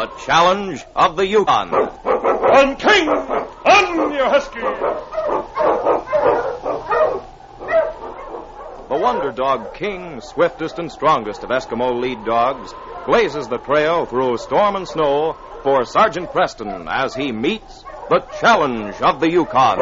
The Challenge of the Yukon. On King! On, you husky! The Wonder Dog King, swiftest and strongest of Eskimo lead dogs, blazes the trail through storm and snow for Sergeant Preston as he meets the Challenge of the Yukon.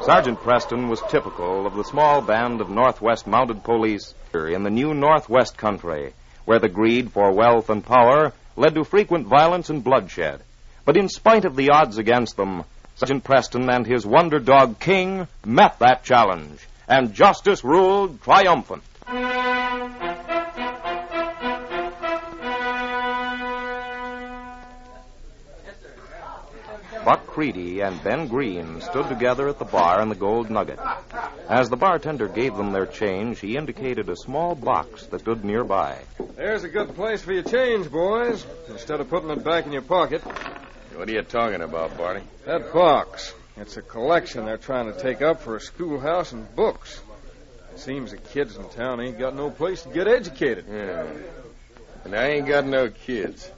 Sergeant Preston was typical of the small band of Northwest Mounted Police in the new Northwest country, where the greed for wealth and power led to frequent violence and bloodshed. But in spite of the odds against them, Sergeant Preston and his Wonder Dog King met that challenge, and justice ruled triumphant. Buck Creedy and Ben Green stood together at the bar in the Gold Nugget. As the bartender gave them their change, he indicated a small box that stood nearby. There's a good place for your change, boys, instead of putting it back in your pocket. What are you talking about, Barney? That box. It's a collection they're trying to take up for a schoolhouse and books. It seems the kids in town ain't got no place to get educated. Yeah. And I ain't got no kids.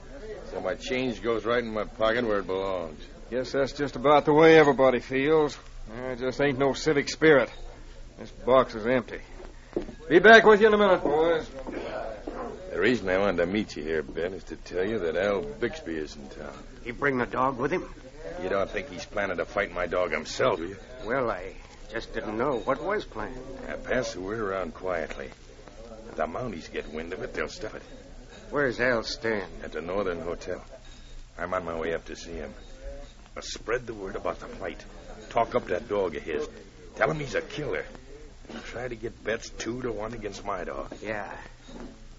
So my change goes right in my pocket where it belongs. Guess that's just about the way everybody feels. There just ain't no civic spirit. This box is empty. Be back with you in a minute, boys. The reason I wanted to meet you here, Ben, is to tell you that Al Bixby is in town. He bring the dog with him? You don't think he's planning to fight my dog himself, do you? Well, I just didn't know what was planned. I pass the word around quietly. If the Mounties get wind of it, they'll stop it. Where's Al stand? At the Northern Hotel. I'm on my way up to see him. Now spread the word about the fight. Talk up that dog of his. Tell him he's a killer. And try to get bets 2-1 against my dog. Yeah.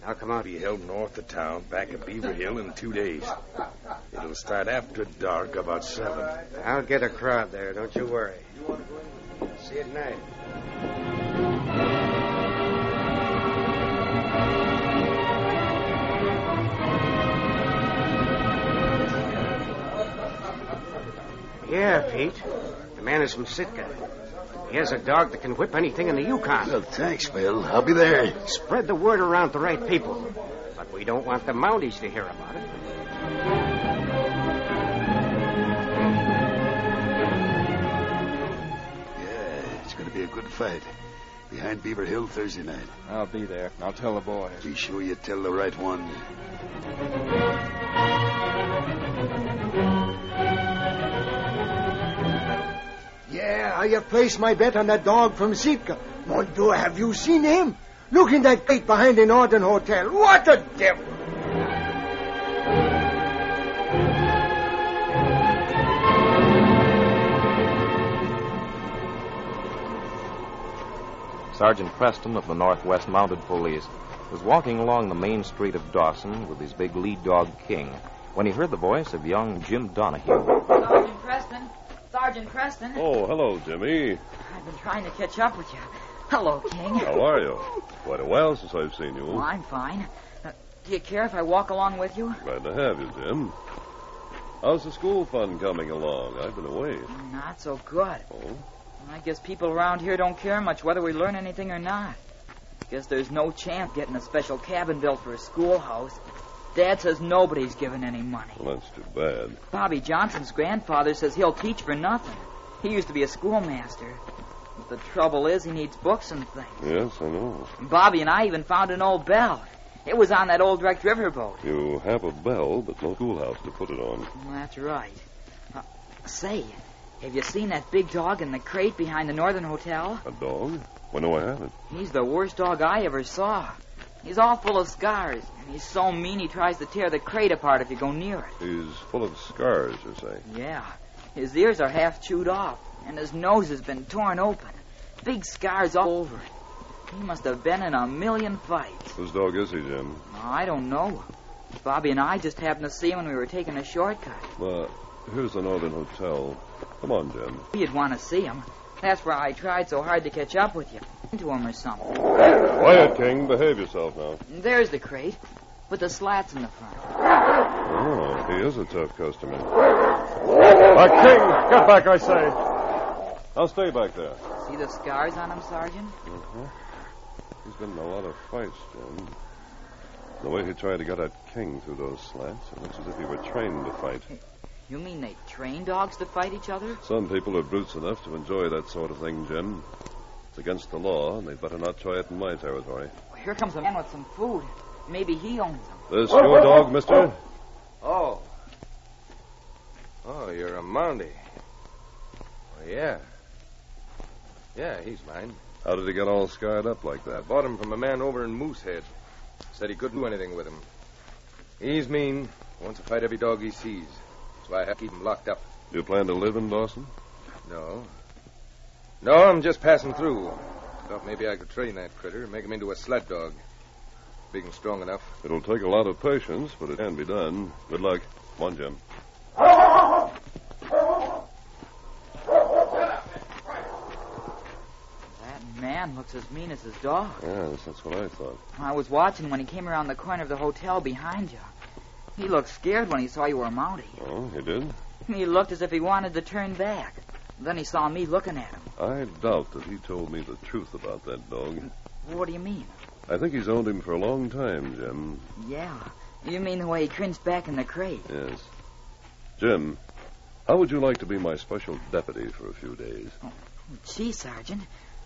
I'll come out. Be held north of town, back of Beaver Hill in 2 days. It'll start after dark, about 7. I'll get a crowd there, don't you worry. See you at night. Yeah, Pete. The man is from Sitka. He has a dog that can whip anything in the Yukon. Well, thanks, Bill. I'll be there. Spread the word around to the right people. But we don't want the Mounties to hear about it. Yeah, it's going to be a good fight. Behind Beaver Hill Thursday night. I'll be there. I'll tell the boys. Be sure you tell the right one. Yeah, I have placed my bet on that dog from Sitka. Mon Dieu, have you seen him? Look in that gate behind the Northern Hotel. What a devil! Sergeant Preston of the Northwest Mounted Police was walking along the main street of Dawson with his big lead dog, King, when he heard the voice of young Jim Donahue. Sergeant Preston. Sergeant Preston. Oh, hello, Jimmy. I've been trying to catch up with you. Hello, King. How are you? Quite a while since I've seen you. Oh, I'm fine. Do you care if I walk along with you? Glad to have you, Jim. How's the school fun coming along? I've been away. Not so good. Oh? I guess people around here don't care much whether we learn anything or not. Guess there's no chance getting a special cabin built for a schoolhouse. Dad says nobody's given any money. Well, that's too bad. Bobby Johnson's grandfather says he'll teach for nothing. He used to be a schoolmaster. But the trouble is he needs books and things. Yes, I know. Bobby and I even found an old bell. It was on that old wrecked riverboat. You have a bell, but no schoolhouse to put it on. Well, that's right. Say, have you seen that big dog in the crate behind the Northern Hotel? A dog? Well, no, I haven't. He's the worst dog I ever saw. He's all full of scars, and he's so mean he tries to tear the crate apart if you go near it. He's full of scars, you say? Yeah. His ears are half chewed off, and his nose has been torn open. Big scars all over it. He must have been in a million fights. Whose dog is he, Jim? I don't know. Bobby and I just happened to see him when we were taking a shortcut. But here's the Northern Hotel. Come on, Jim. You'd want to see him. That's why I tried so hard to catch up with you. Into him or something. Quiet, King. Behave yourself now. There's the crate, with the slats in the front. Oh, he is a tough customer. King, get back, I say. I'll stay back there. See the scars on him, Sergeant? Uh-huh. He's been in a lot of fights, Jim. The way he tried to get at King through those slats, it looks as if he were trained to fight. You mean they train dogs to fight each other? Some people are brutes enough to enjoy that sort of thing, Jim. It's against the law, and they'd better not try it in my territory. Well, here comes a man with some food. Maybe he owns them. This your dog, mister? Oh. Oh, you're a Mountie. Well, yeah. Yeah, he's mine. How did he get all scarred up like I that? bought him from a man over in Moosehead. Said he couldn't do anything with him. He's mean. Wants to fight every dog he sees. That's why I have to keep him locked up. You plan to live in Dawson? No. No, I'm just passing through. Thought maybe I could train that critter and make him into a sled dog. Big and strong enough. It'll take a lot of patience, but it can be done. Good luck. Come on, Jim. That man looks as mean as his dog. Yes, that's what I thought. I was watching when he came around the corner of the hotel behind you. He looked scared when he saw you were a Mountie. Oh, he did? He looked as if he wanted to turn back. Then he saw me looking at him. I doubt that he told me the truth about that dog. What do you mean? I think he's owned him for a long time, Jim. Yeah. You mean the way he cringed back in the crate? Yes. Jim, how would you like to be my special deputy for a few days? Oh, gee, Sergeant.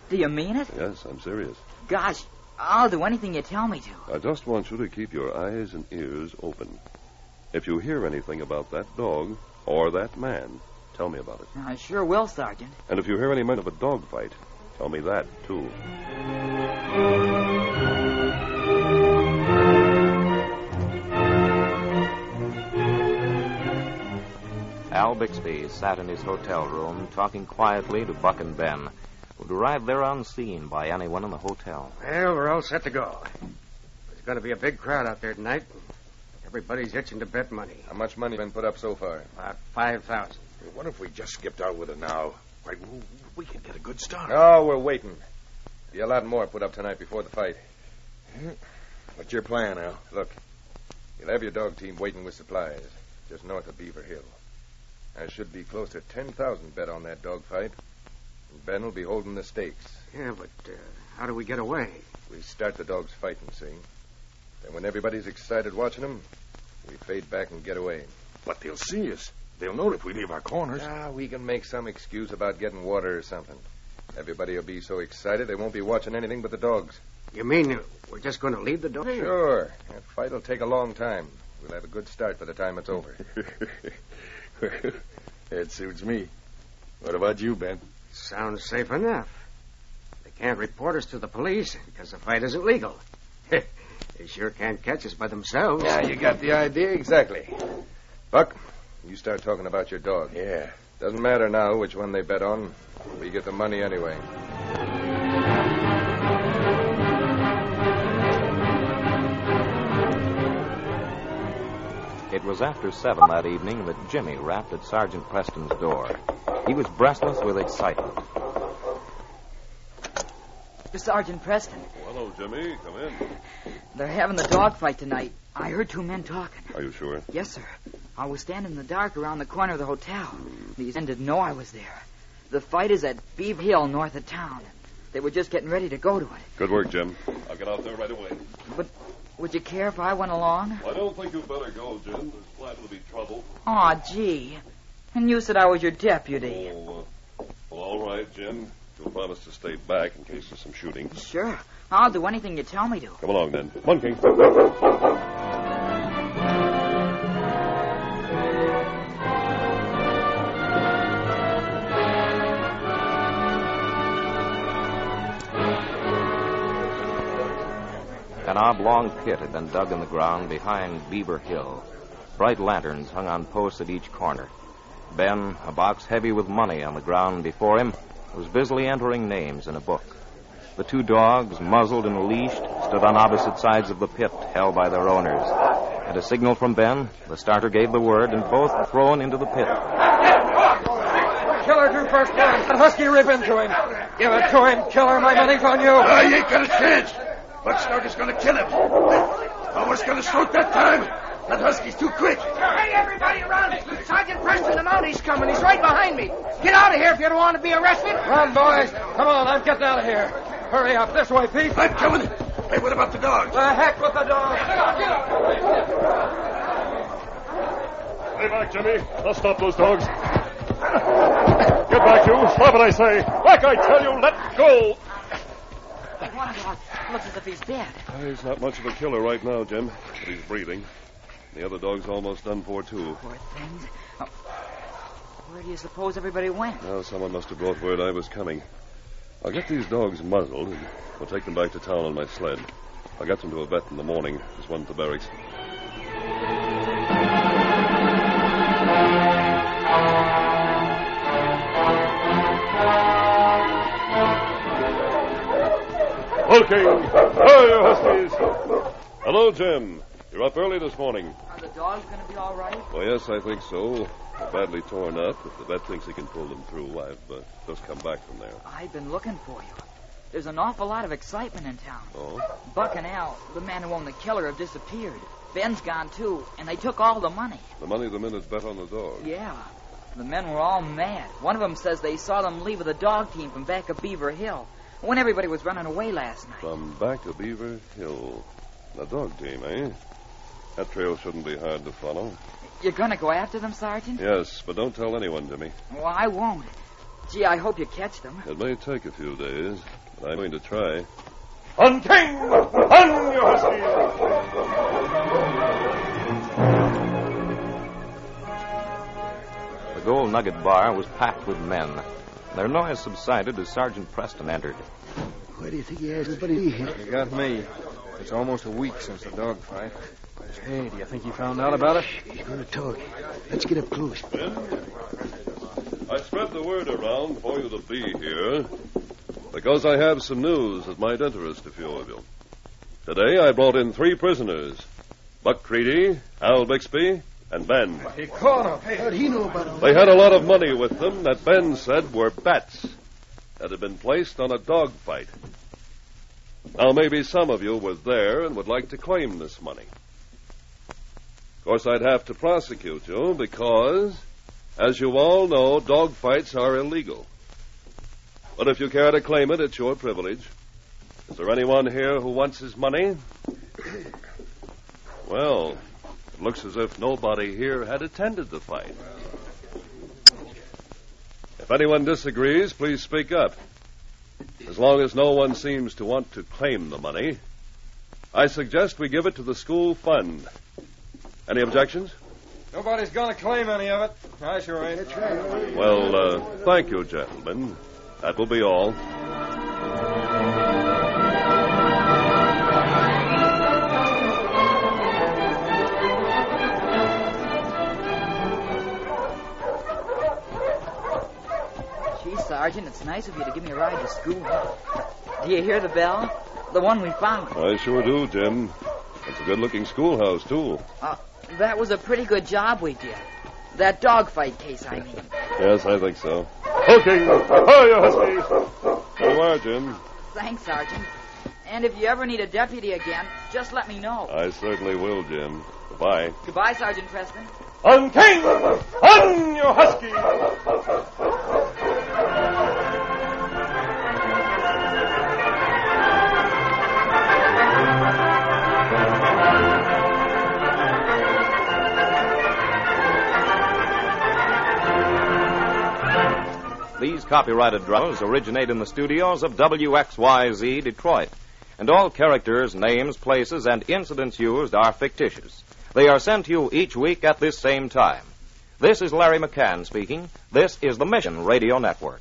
Do you mean it? Yes, I'm serious. Gosh, I'll do anything you tell me to. I just want you to keep your eyes and ears open. If you hear anything about that dog or that man, tell me about it. I sure will, Sergeant. And if you hear any mention of a dog fight, tell me that, too. Al Bixby sat in his hotel room talking quietly to Buck and Ben, who'd arrived there unseen by anyone in the hotel. Well, we're all set to go. There's going to be a big crowd out there tonight. Everybody's itching to bet money. How much money been put up so far? About 5,000. What if we just skipped out with it now? Why, we could get a good start. Oh, we're waiting. Be a lot more put up tonight before the fight. What's your plan, Al? Look, you'll have your dog team waiting with supplies just north of Beaver Hill. There should be close to 10,000 bet on that dog fight. And Ben will be holding the stakes. Yeah, but how do we get away? We start the dogs fighting, see? Then when everybody's excited watching them, we fade back and get away. But they'll see us. They'll know if we leave our corners. We can make some excuse about getting water or something. Everybody will be so excited they won't be watching anything but the dogs. You mean we're just going to leave the dog? Sure. That fight will take a long time. We'll have a good start by the time it's over. That suits me. What about you, Ben? Sounds safe enough. They can't report us to the police because the fight isn't legal. They sure can't catch us by themselves. Yeah, you got the idea exactly. Buck, you start talking about your dog. Yeah. Doesn't matter now which one they bet on. We get the money anyway. It was after 7 that evening that Jimmy rapped at Sergeant Preston's door. He was breathless with excitement. Sergeant Preston. Oh, hello, Jimmy. Come in. They're having the dog fight tonight. I heard 2 men talking. Are you sure? Yes, sir. I was standing in the dark around the corner of the hotel. These men didn't know I was there. The fight is at Beaver Hill, north of town. They were just getting ready to go to it. Good work, Jim. I'll get out there right away. But would you care if I went along? I don't think you'd better go, Jim. There's liable to be trouble. Aw, gee. And you said I was your deputy. Oh, well, all right, Jim. You'll promise to stay back in case there's some shooting. Sure. I'll do anything you tell me to. Come along, then. Come on, King. An oblong pit had been dug in the ground behind Beaver Hill. Bright lanterns hung on posts at each corner. Ben, a box heavy with money on the ground before him, was busily entering names in a book. The 2 dogs, muzzled and leashed, stood on opposite sides of the pit, held by their owners. At a signal from Ben, the starter gave the word, and both were thrown into the pit. Killer drew first gun. That husky rip into him. Give it to him, Killer. My money's on you. You ain't got a chance. Buckstarter's going to kill him. I was going to shoot that time. That husky's too quick. Hey, everybody around it. Sergeant Preston, the Mounties coming. He's right behind me. Get out of here if you don't want to be arrested. Run, boys. Come on, I'm getting out of here. Hurry up. This way, Pete. I'm coming. Hey, what about the dogs? The heck with the dog! Stay back, Jimmy. I'll stop those dogs. Get back, you. Stop it, I say. Back, I tell you. Let go. One dog looks as if he's dead. He's not much of a killer right now, Jim, but he's breathing. The other dog's almost done for, too. Poor things. Oh, where do you suppose everybody went? Well, someone must have brought word I was coming. I'll get these dogs muzzled, and we'll take them back to town on my sled. I'll get them to a vet in the morning. There's one at the barracks. Okay. Hi, you huskies. Hello, Jim. You're up early this morning. Are the dogs going to be all right? Well, yes, I think so. They're badly torn up. If the vet thinks he can pull them through, I've just come back from there. I've been looking for you. There's an awful lot of excitement in town. Oh? Buck and Al, the man who owned the killer, have disappeared. Ben's gone, too, and they took all the money. The money the men had bet on the dog. Yeah. The men were all mad. One of them says they saw them leave with a dog team from back of Beaver Hill when everybody was running away last night. From back of Beaver Hill. The dog team, eh? That trail shouldn't be hard to follow. You're going to go after them, Sergeant? Yes, but don't tell anyone, Jimmy. Well, I won't. Gee, I hope you catch them. It may take a few days, but I'm going to try. On King! On, you huskies! The Gold Nugget bar was packed with men. Their noise subsided as Sergeant Preston entered. Why do you think he has everybody here? You got me. It's almost a week since the dog fight. Hey, do you think he found out about it? He's going to talk. Let's get up close. Ben, I spread the word around for you to be here because I have some news that might interest a few of you. Today I brought in 3 prisoners. Buck Creedy, Al Bixby, and Ben. He caught him. How'd he know about it? They had a lot of money with them that Ben said were bets that had been placed on a dog fight. Now, maybe some of you were there and would like to claim this money. Of course, I'd have to prosecute you because, as you all know, dog fights are illegal. But if you care to claim it, it's your privilege. Is there anyone here who wants his money? Well, it looks as if nobody here had attended the fight. If anyone disagrees, please speak up. As long as no one seems to want to claim the money, I suggest we give it to the school fund. Any objections? Nobody's going to claim any of it. I sure ain't. That's right. Well, thank you, gentlemen. That will be all. Gee, Sergeant, it's nice of you to give me a ride to school. Do you hear the bell? The one we found. I sure do, Jim. It's a good-looking schoolhouse, too. That was a pretty good job we did. That dogfight case, I mean. Yes, I think so. Okay. Hi, you huskies. There you are, Jim. Thanks, Sergeant. And if you ever need a deputy again, just let me know. I certainly will, Jim. Goodbye. Goodbye, Sergeant Preston. On King! On, you huskies! These copyrighted dramas originate in the studios of WXYZ Detroit, and all characters, names, places, and incidents used are fictitious. They are sent to you each week at this same time. This is Larry McCann speaking. This is the Mission Radio Network.